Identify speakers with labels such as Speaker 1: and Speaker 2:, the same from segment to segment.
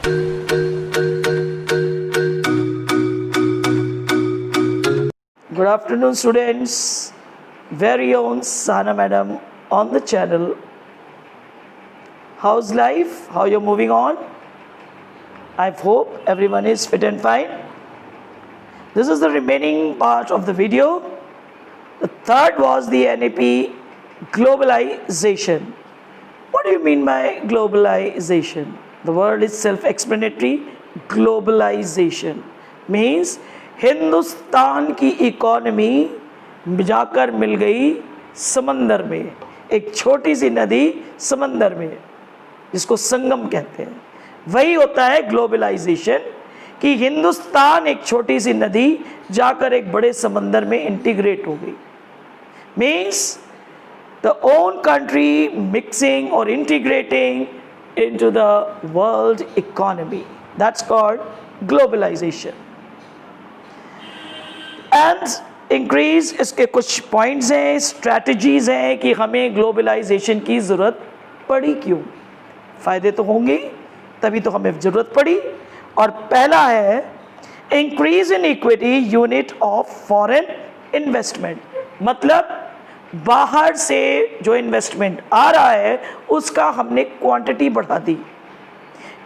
Speaker 1: Good afternoon, students. Very own Sana Madam on the channel. How's life? How you're moving on? I hope everyone is fit and fine. This is the remaining part of the video. The third was the NAP globalization. What do you mean by globalization? The word is self-explanatory. Globalization means Hindustan की economy जाकर मिल गई समंदर में, एक छोटी सी नदी समंदर में, जिसको संगम कहते हैं। वही होता है ग्लोबलाइजेशन, कि हिंदुस्तान एक छोटी सी नदी जाकर एक बड़े समंदर में इंटीग्रेट हो गई। Means the own country mixing और integrating into the world economy, that's called globalisation. And increase, इसके कुछ पॉइंट्स हैं, स्ट्रैटेजीज हैं कि हमें ग्लोबलाइजेशन की ज़रूरत पड़ी क्यों। फ़ायदे तो होंगे, तभी तो हमें ज़रूरत पड़ी। और पहला है increase in equity unit of foreign investment, मतलब बाहर से जो इन्वेस्टमेंट आ रहा है उसका हमने क्वांटिटी बढ़ा दी।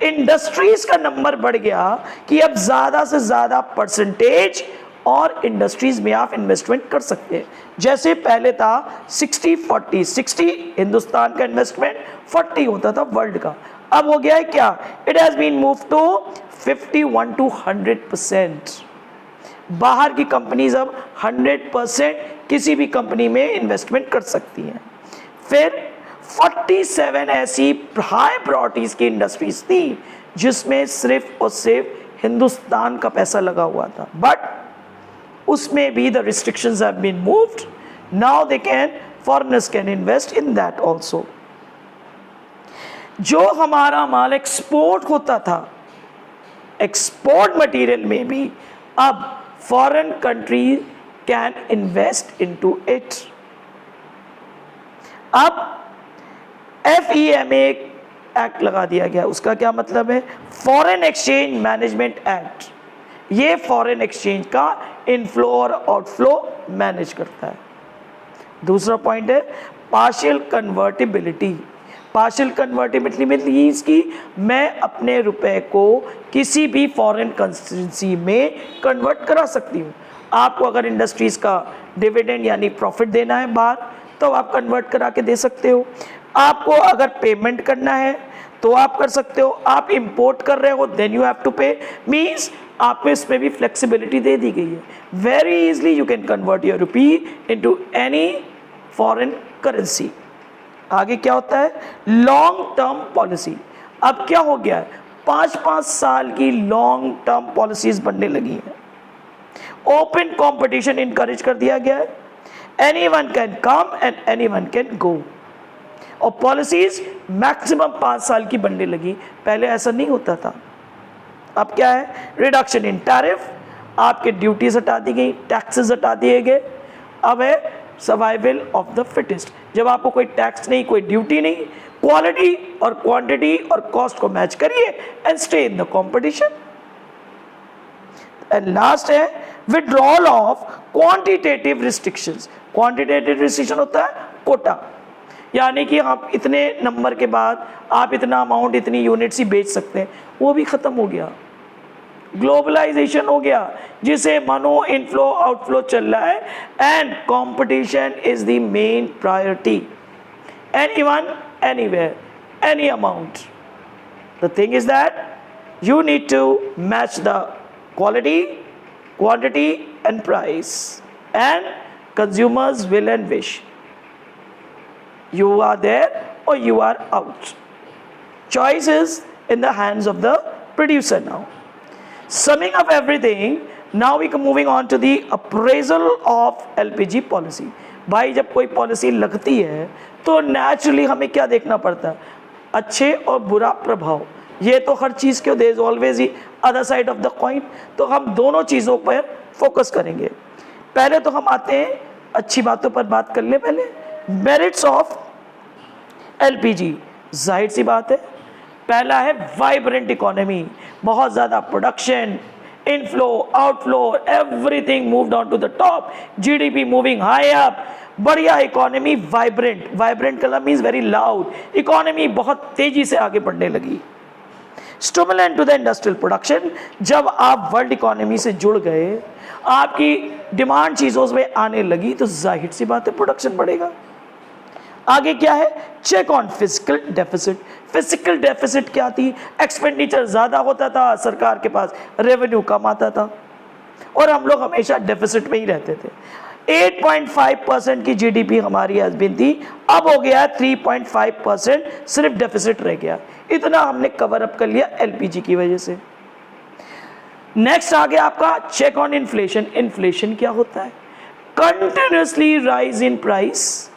Speaker 1: इंडस्ट्रीज का नंबर बढ़ गया कि अब ज़्यादा से ज़्यादा परसेंटेज और इंडस्ट्रीज में आप इन्वेस्टमेंट कर सकते हैं। जैसे पहले था 60-40, 60 हिंदुस्तान का इन्वेस्टमेंट, 40 होता था वर्ल्ड का। अब हो गया है क्या, it has been move to 51 to 100%। बाहर की कंपनीज अब 100% किसी भी कंपनी में इन्वेस्टमेंट कर सकती हैं। फिर 47 ऐसी हाई प्रायोरिटीज की इंडस्ट्रीज थी जिसमें सिर्फ और सिर्फ हिंदुस्तान का पैसा लगा हुआ था, बट उसमें भी the restrictions have been moved. Now they can, foreigners can invest in that also. जो हमारा माल एक्सपोर्ट होता था, एक्सपोर्ट मटेरियल में भी अब foreign country can invest into it. अब FEMA एक्ट लगा दिया गया, उसका क्या मतलब है, फॉरेन एक्सचेंज मैनेजमेंट एक्ट। ये फॉरेन एक्सचेंज का इनफ्लो और आउटफ्लो मैनेज करता है। दूसरा पॉइंट है partial convertibility. Partial convertibility means कि मैं अपने रुपए को किसी भी फॉरेन करेंसी में कन्वर्ट करा सकती हूँ। आपको अगर इंडस्ट्रीज का डिविडेंड यानी प्रॉफिट देना है बाहर, तो आप कन्वर्ट करा के दे सकते हो। आपको अगर पेमेंट करना है तो आप कर सकते हो। आप इंपोर्ट कर रहे हो, देन यू हैव टू पे, मीन्स आपको इसमें भी फ्लेक्सिबिलिटी दे दी गई है। Very easily you can convert your rupee into any foreign currency. आगे क्या होता है, लॉन्ग टर्म पॉलिसी। अब क्या हो गया है, 5-5 साल की लॉन्ग टर्म पॉलिसीज बनने लगी हैं। ओपन कंपटीशन इनकरेज कर दिया गया है, anyone can come and anyone can go. और पॉलिसीज मैक्सिमम 5 साल की बनने लगी, पहले ऐसा नहीं होता था। अब क्या है, रिडक्शन इन टैरिफ, आपके ड्यूटीज हटा दी गई, टैक्सेस हटा दिए गए। अब है सर्वाइवल ऑफ द फिटेस्ट, जब आपको कोई टैक्स नहीं, कोई ड्यूटी नहीं, क्वालिटी और क्वांटिटी और कॉस्ट को मैच करिए and stay in the competition. And last है withdrawal of quantitative restrictions. Quantitative restriction होता है कोटा, यानी कि आप इतने नंबर के बाद आप इतना अमाउंट, इतनी यूनिट्स ही बेच सकते हैं, वो भी ख़त्म हो गया। ग्लोबलाइजेशन हो गया, जिसे मानो इनफ्लो आउटफ्लो चल रहा है, and competition is the main priority. Anyone, anywhere, any amount. The thing is that you need to match the quality, quantity and price, and consumers will and wish. You are there or you are out. Choice is in the hands of the producer now. Summing up everything, now we are moving on to the appraisal of LPG policy. भाई जब कोई policy लगती है तो naturally हमें क्या देखना पड़ता है, अच्छे और बुरा प्रभाव। ये तो हर चीज़ के, देयर इज ऑलवेज ही other side of the coin. तो हम दोनों चीज़ों पर फोकस करेंगे। पहले तो हम आते हैं अच्छी बातों पर बात कर ले। पहले मेरिट्स ऑफ एलपीजी, जाहिर सी बात है पहला है वाइब्रेंट इकोनॉमी, बहुत ज़्यादा production, inflow outflow, everything moved on to the top, GDP moving high up, बढ़िया economy, vibrant, vibrant colour means very loud, economy बहुत तेजी से आगे बढ़ने लगी। Stimulant to the industrial production, जब आप वर्ल्ड इकोनॉमी से जुड़ गए, आपकी डिमांड चीज़ों में आने लगी, तो जाहिर सी बात है प्रोडक्शन बढ़ेगा। आगे क्या है, check on fiscal deficit. Fiscal deficit क्या थी, एक्सपेंडिचर ज़्यादा होता था, सरकार के पास रेवेन्यू कम आता था और हम लोग हमेशा डेफिसिट में ही रहते थे। 8.5% की जीडीपी हमारी हस्बैंड थी, अब हो गया 3.5%, सिर्फ डेफिसिट रह गया। इतना हमने कवर अप कर लिया एलपीजी की वजह से। नेक्स्ट आ गया आपका चेक ऑन इन्फ्लेशन। इन्फ्लेशन क्या होता है, continuously rise in price,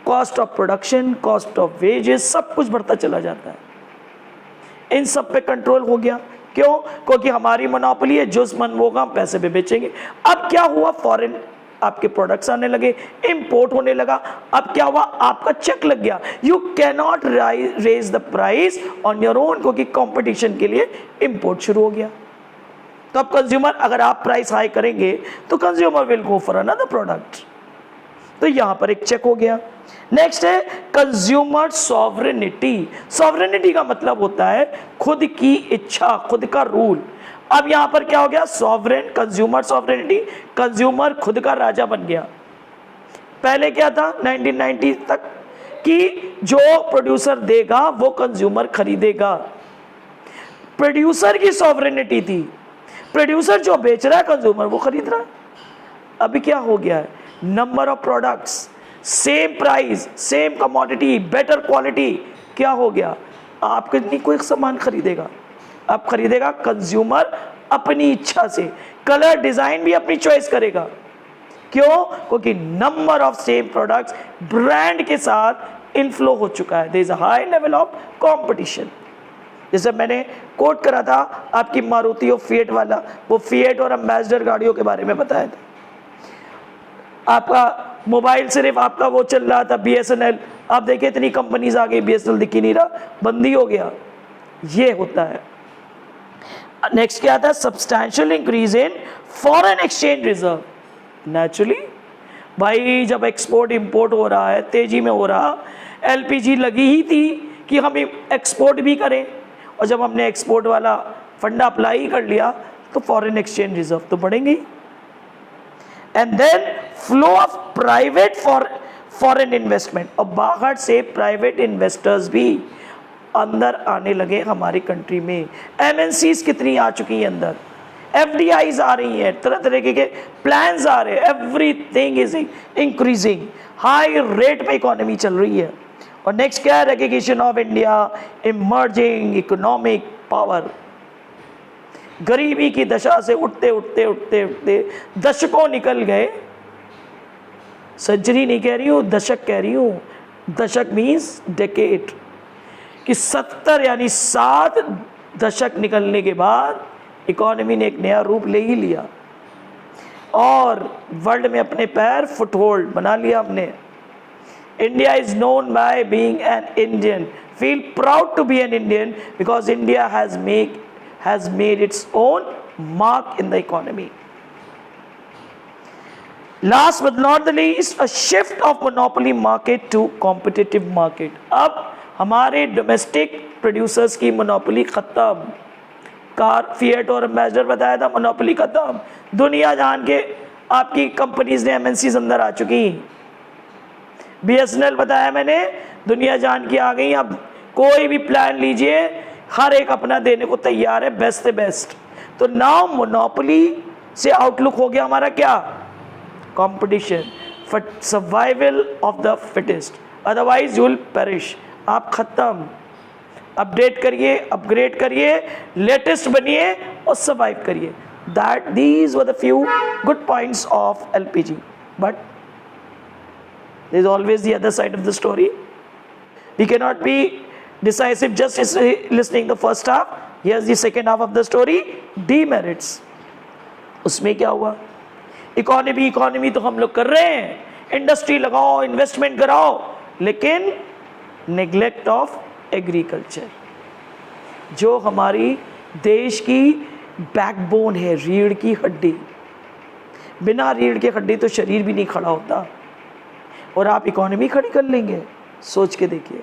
Speaker 1: cost of production, cost of wages, सब कुछ बढ़ता चला जाता है। इन सब पे कंट्रोल हो गया, क्यों, क्योंकि हमारी मोनोपोली है, जो मन होगा हम पैसे पे बेचेंगे। अब क्या हुआ, फॉरेन आपके प्रोडक्ट्स आने लगे, इंपोर्ट होने लगा। अब क्या हुआ, आपका चेक लग गया, you can not raise the price on your own, क्योंकि कंपटीशन के लिए इंपोर्ट शुरू हो गया। तो अब कंज्यूमर, अगर आप प्राइस हाई करेंगे तो consumer will go for another product. तो यहां पर एक चेक हो गया। नेक्स्ट है कंज्यूमर सॉवरेनिटी। सॉवरेनिटी का मतलब होता है खुद की इच्छा, खुद का रूल। अब यहां पर क्या हो गया, सॉवरेन, कंज्यूमर सॉवरेनिटी, कंज्यूमर खुद का राजा बन गया। पहले क्या था 1990 तक कि जो प्रोड्यूसर देगा वो कंज्यूमर खरीदेगा, प्रोड्यूसर की सॉवरेनिटी थी, प्रोड्यूसर जो बेच रहा है कंज्यूमर वो खरीद रहा है। अभी क्या हो गया है, number of products, same price, same commodity, better quality, क्या हो गया, आपके नहीं कोई सामान खरीदेगा, अब खरीदेगा कंज्यूमर अपनी इच्छा से, कलर डिजाइन भी अपनी चॉइस करेगा। क्यों, क्योंकि number of same products brand के साथ इनफ्लो हो चुका है, there is a high level of competition. जैसे मैंने कोट करा था आपकी मारुति और फिएट वाला, वो फिएट और एम्बेसडर गाड़ियों के बारे में बताया था। आपका मोबाइल सिर्फ आपका वो चल रहा था बीएसएनएल, आप देखिए इतनी कंपनीज आ गई, बीएसएनएल दिख ही नहीं रहा, बंदी हो गया। ये होता है। नेक्स्ट क्या था, substantial increase in foreign exchange reserve. Naturally भाई जब एक्सपोर्ट इंपोर्ट हो रहा है, तेजी में हो रहा, एलपीजी लगी ही थी कि हम एक्सपोर्ट भी करें, और जब हमने एक्सपोर्ट वाला फंडा अप्लाई कर लिया तो फॉरेन एक्सचेंज रिजर्व तो बढ़ेंगे। And then flow of private foreign investment, और बाहर से प्राइवेट इन्वेस्टर्स भी अंदर आने लगे हमारी कंट्री में। एमएनसीज कितनी आ चुकी हैं अंदर, एफडीआईज आ रही हैं, तरह तरह के प्लान्स आ रहे हैं, everything is increasing, high rate पे इकोनॉमी चल रही है। और नेक्स्ट क्या है, recognition of India emerging economic power. गरीबी की दशा से उठते उठते उठते उठते दशकों निकल गए, सेंचुरी नहीं कह रही हूँ, दशक कह रही हूँ। दशक मीन्स डेकेड, कि 70 यानी 7 दशक निकलने के बाद इकोनॉमी ने एक नया रूप ले ही लिया और वर्ल्ड में अपने पैर फुटहोल्ड बना लिया हमने। India is known by being an Indian. Feel proud to be an Indian because India has made its own mark in the economy. Last but not the least, a shift of monopoly market to competitive market. अब हमारे domestic producers की monopoly खत्म। Car, fiat और ambassador बताया था, monopoly खत्म। दुनिया जान के आपकी कंपनीज ने, एमएनसीज अंदर आ चुकी। बीएसएनएल बताया मैंने, दुनिया जान की आ गई। अब कोई भी प्लान लीजिए, हर एक अपना देने को तैयार है, बेस्ट से बेस्ट। तो नाउ मोनोपोली से आउटलुक हो गया हमारा क्या, competition, survival of the fittest, otherwise you will perish. आप खत्म, अपडेट करिए, अपग्रेड करिए, लेटेस्ट बनिए और सर्वाइव करिए। That these were the few good points of LPG, but there is always the other side of the story. We cannot be decisive just listening the first half. Here's the second half of the story, demerits. उसमें क्या हुआ, economy तो हम लोग कर रहे हैं, industry लगाओ, इन्वेस्टमेंट कराओ, लेकिन नेग्लेक्ट ऑफ एग्रीकल्चर। जो हमारी देश की बैकबोन है, रीढ़ की हड्डी। बिना रीढ़ की हड्डी तो शरीर भी नहीं खड़ा होता, और आप इकोनॉमी खड़ी कर लेंगे? सोच के देखिए।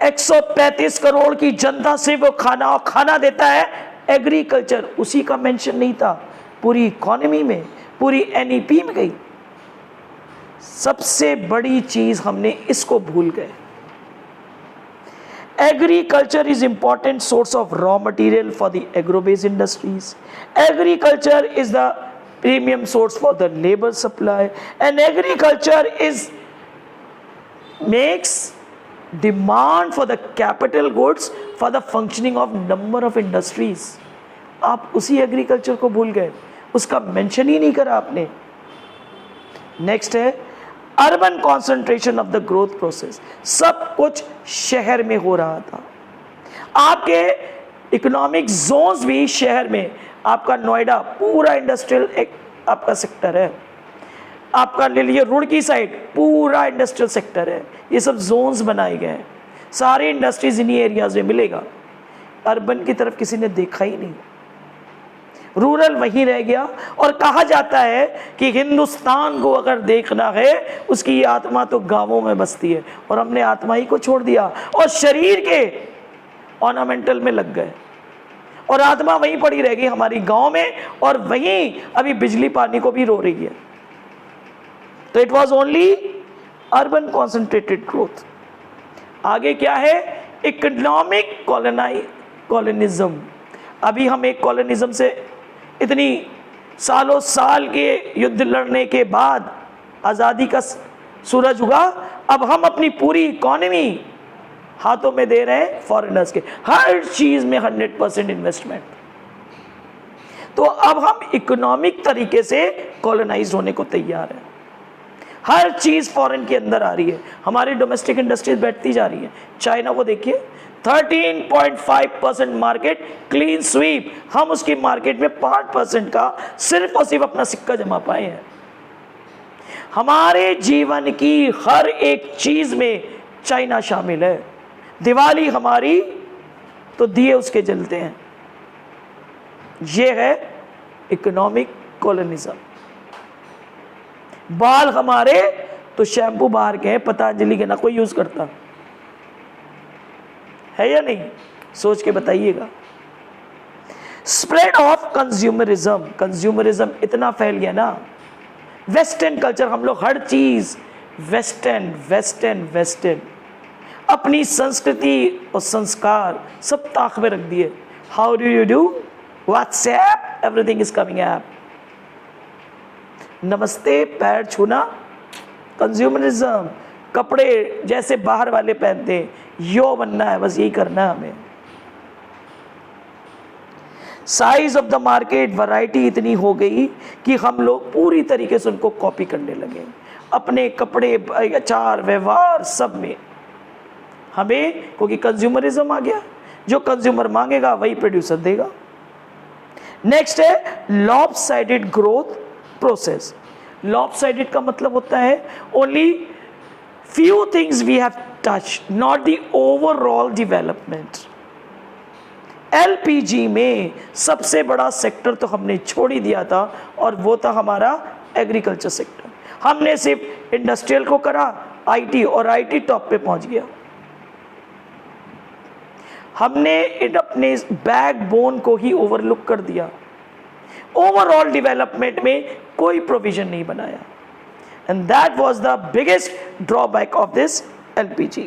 Speaker 1: 135 करोड़ की जनता से वो खाना देता है एग्रीकल्चर, उसी का मेंशन नहीं था पूरी इकोनॉमी में, पूरी एनईपी में गई। सबसे बड़ी चीज हमने इसको भूल गए। Agriculture is important source of raw material for the agro-based industries. Agriculture is the premium source for the labor supply, and agriculture makes demand for the capital goods for the functioning of number of industries. आप उसी agriculture को भूल गए, उसका mention ही नहीं करा आपने। Next है urban concentration of the growth process. सब कुछ शहर में हो रहा था, आपके इकोनॉमिक जोन्स भी शहर में। आपका नोएडा पूरा इंडस्ट्रियल एक आपका सेक्टर है, आपका ले लीजिए रुड़की साइड पूरा इंडस्ट्रियल सेक्टर है। ये सब जोन्स बनाए गए हैं, सारे इंडस्ट्रीज इन्हीं एरियाज में मिलेगा। अर्बन की तरफ किसी ने देखा ही नहीं, रूरल वहीं रह गया। और कहा जाता है कि हिंदुस्तान को अगर देखना है उसकी आत्मा तो गांवों में बसती है, और हमने आत्मा ही को छोड़ दिया और शरीर के ऑर्नामेंटल में लग गए, और आत्मा वहीं पड़ी रह गई हमारी गांव में, और वहीं अभी बिजली पानी को भी रो रही है। तो it was only urban concentrated growth. आगे क्या है? Economic colonialism. अभी हम एक कॉलोनिज्म से इतनी सालों साल के युद्ध लड़ने के बाद आज़ादी का सूरज उगा, अब हम अपनी पूरी इकोनॉमी हाथों में दे रहे हैं फॉरेनर्स के, हर चीज में 100% इन्वेस्टमेंट। तो अब हम इकोनॉमिक तरीके से कॉलोनाइज होने को तैयार हैं। हर चीज फॉरेन के अंदर आ रही है, हमारी डोमेस्टिक इंडस्ट्रीज बैठती जा रही है। चाइना को देखिए, 13.5% मार्केट क्लीन स्वीप, हम उसकी मार्केट में 5% का सिर्फ और सिर्फ अपना सिक्का जमा पाए हैं। हमारे जीवन की हर एक चीज में चाइना शामिल है। दिवाली हमारी तो दिए उसके जलते हैं। यह है इकोनॉमिक कॉलोनिज्म। बाल हमारे तो शैम्पू बाहर के हैं, पतंजलि के ना कोई यूज करता है या नहीं? सोच के बताइएगा। स्प्रेड ऑफ कंज्यूमरिज्म, कंज्यूमरिज्म इतना फैल गया ना, वेस्टर्न कल्चर, हम लोग हर चीज वेस्टर्न वेस्टर्न वेस्टर्न, अपनी संस्कृति और संस्कार सब ताक में रख दिए। How do you do? WhatsApp, everything is coming app. नमस्ते, पैर छूना, कंज्यूमरिज्म। कपड़े जैसे बाहर वाले पहनते हैं, यो बनना है, बस यही करना है हमें। Size of the market, variety इतनी हो गई कि हम लोग पूरी तरीके से उनको कॉपी करने लगे, अपने कपड़े, आचार व्यवहार सब में हमें, क्योंकि कंज्यूमरिज्म आ गया। जो कंज्यूमर मांगेगा वही प्रोड्यूसर देगा। नेक्स्ट है लॉपसाइडेड ग्रोथ प्रोसेस। लॉपसाइडेड का मतलब होता है only few things we have touched, not the overall development. LPG में सबसे बड़ा सेक्टर तो हमने छोड़ ही दिया था, और वो था हमारा एग्रीकल्चर सेक्टर। हमने सिर्फ इंडस्ट्रियल को करा, आईटी, और आईटी टॉप पे पहुंच गया। हमने अपने बैकबोन को ही ओवरलुक कर दिया। ओवरऑल डेवलपमेंट में कोई प्रोविजन नहीं बनाया, and that was the biggest drawback of this LPG.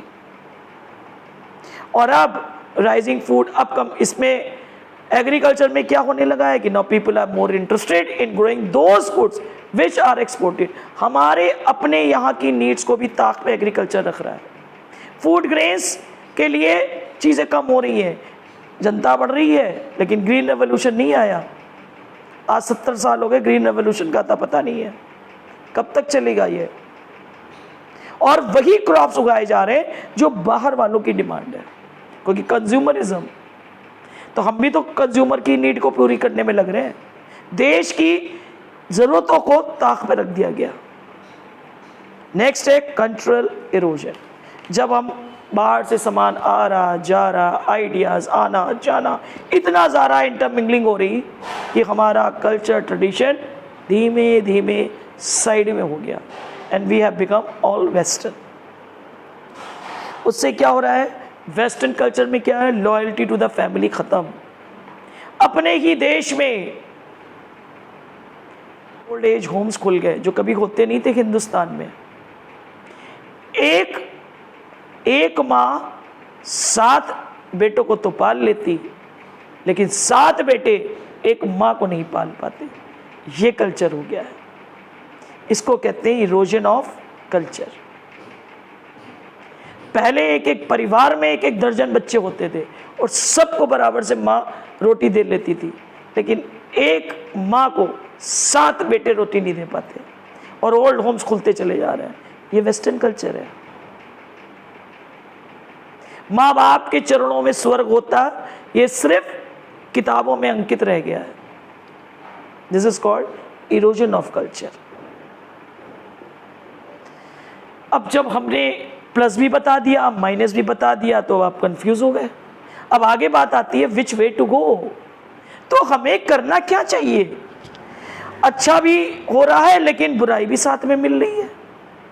Speaker 1: और अब राइजिंग फूड, अब कम इसमें एग्रीकल्चर में क्या होने लगा है कि now people are more interested in growing those foods which are exported. हमारे अपने यहाँ की नीड्स को भी ताक पे एग्रीकल्चर रख रहा है। फूड ग्रेन्स के लिए चीज़ें कम हो रही हैं, जनता बढ़ रही है, लेकिन ग्रीन रेवोल्यूशन नहीं आया। आज 70 साल हो गए, ग्रीन रेवोल्यूशन का था पता नहीं है कब तक चलेगा ये। और वही क्रॉप्स उगाए जा रहे हैं जो बाहर वालों की डिमांड है, क्योंकि कंज्यूमरिज्म। तो हम भी तो कंज्यूमर की नीड को पूरी करने में लग रहे हैं। देश की जरूरतों को ताक पे रख दिया गया। नेक्स्ट है कल्चरल इरोजन। जब हम बाहर से सामान आ रहा जा रहा, आइडियाज़ आना जाना, इतना ज़्यादा इंटरमिंगलिंग हो रही कि हमारा कल्चर ट्रेडिशन धीमे धीमे साइड में हो गया and we have become all western. उससे क्या हो रहा है, वेस्टर्न कल्चर में क्या है, लॉयल्टी टू द फैमिली ख़त्म। अपने ही देश में ओल्ड एज होम्स खुल गए जो कभी होते नहीं थे हिंदुस्तान में। एक माँ 7 बेटों को तो पाल लेती, लेकिन 7 बेटे एक माँ को नहीं पाल पाते। ये कल्चर हो गया है, इसको कहते हैं इरोजन ऑफ कल्चर। पहले एक एक परिवार में एक एक दर्जन बच्चे होते थे और सबको बराबर से माँ रोटी दे लेती थी, लेकिन एक माँ को 7 बेटे रोटी नहीं दे पाते और ओल्ड होम्स खुलते चले जा रहे हैं। ये वेस्टर्न कल्चर है। माँ बाप के चरणों में स्वर्ग होता, ये सिर्फ किताबों में अंकित रह गया है। This is called erosion of culture. अब जब हमने प्लस भी बता दिया, माइनस भी बता दिया, तो आप कंफ्यूज हो गए। अब आगे बात आती है विच वे टू गो। तो हमें करना क्या चाहिए? अच्छा भी हो रहा है लेकिन बुराई भी साथ में मिल रही है।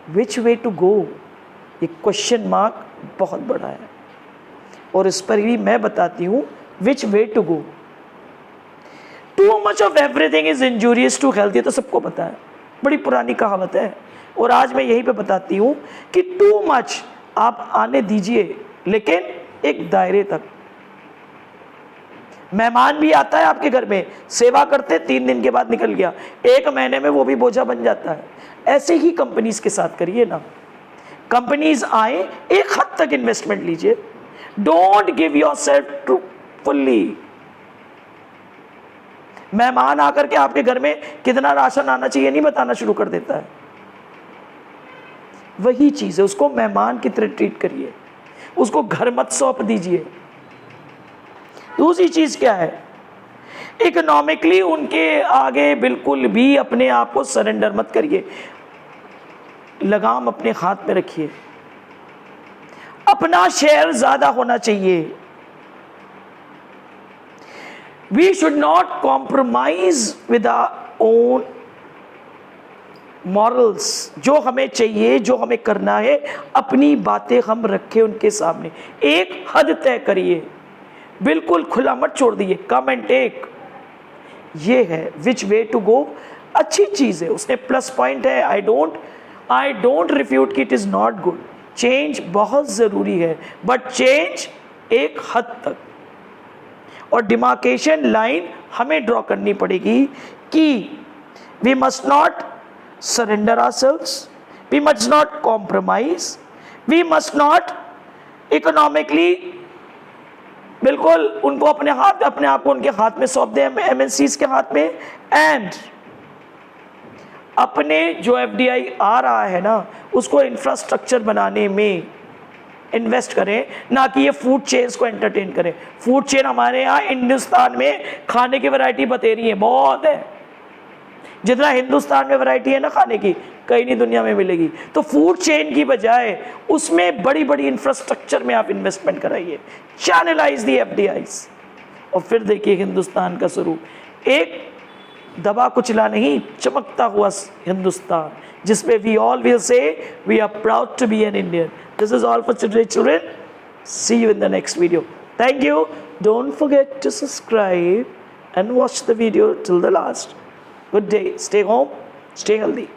Speaker 1: विच वे टू गो, ये क्वेश्चन मार्क बहुत बड़ा है और इस पर भी मैं बताती हूं which way to go. Too much of everything is injurious to health, ये तो सबको पता है, बड़ी पुरानी कहावत है। और आज मैं यहीं पे बताती हूं कि टू मच आप आने दीजिए, लेकिन एक दायरे तक। मेहमान भी आता है आपके घर में, सेवा करते 3 दिन के बाद निकल गया, 1 महीने में वो भी बोझा बन जाता है। ऐसे ही कंपनीज के साथ करिए ना। कंपनीज आए, एक हद तक इन्वेस्टमेंट लीजिए, don't give yourself to fully. मेहमान आकर के आपके घर में कितना राशन आना चाहिए नहीं बताना शुरू कर देता है। वही चीज है, उसको मेहमान की तरह ट्रीट करिए, उसको घर मत सौंप दीजिए। दूसरी चीज क्या है, इकोनॉमिकली उनके आगे बिल्कुल भी अपने आप को सरेंडर मत करिए, लगाम अपने हाथ में रखिए। अपना शेयर ज्यादा होना चाहिए। We should not compromise with our own morals. जो हमें चाहिए, जो हमें करना है, अपनी बातें हम रखें उनके सामने। एक हद तय करिए, बिल्कुल खुला मत छोड़ दिए। कम एंड टेक, ये है विच वे टू गो। अच्छी चीज है, उसने प्लस पॉइंट है। आई डोंट रिफ्यूट कि it is not good. Change बहुत जरूरी है, बट चेंज एक हद तक। और डिमार्केशन लाइन हमें ड्रॉ करनी पड़ेगी कि we must not surrender ourselves, we must not compromise, we must not economically बिल्कुल उनको अपने आप को उनके हाथ में सौंप दें, MNCs के हाथ में। एंड अपने जो FDI आ रहा है ना, उसको इंफ्रास्ट्रक्चर बनाने में इन्वेस्ट करें, ना कि ये फूड चेन्स को एंटरटेन करें। फूड चेन हमारे यहाँ हिंदुस्तान में खाने की वैरायटी बतेरी है, बहुत है। जितना हिंदुस्तान में वैरायटी है ना खाने की, कहीं नहीं दुनिया में मिलेगी। तो फूड चेन की बजाय उसमें बड़ी बड़ी इंफ्रास्ट्रक्चर में आप इन्वेस्टमेंट कराइए, चैनलाइज दी FDIs, और फिर देखिए हिंदुस्तान का स्वरूप एक दबा कुचला नहीं, चमकता हुआ हिंदुस्तान, जिसमें we all will say we are proud to be an Indian. This is all for today children, see you in the next video. Thank you, don't forget to subscribe and watch the video till the last. Good day, stay home, stay healthy.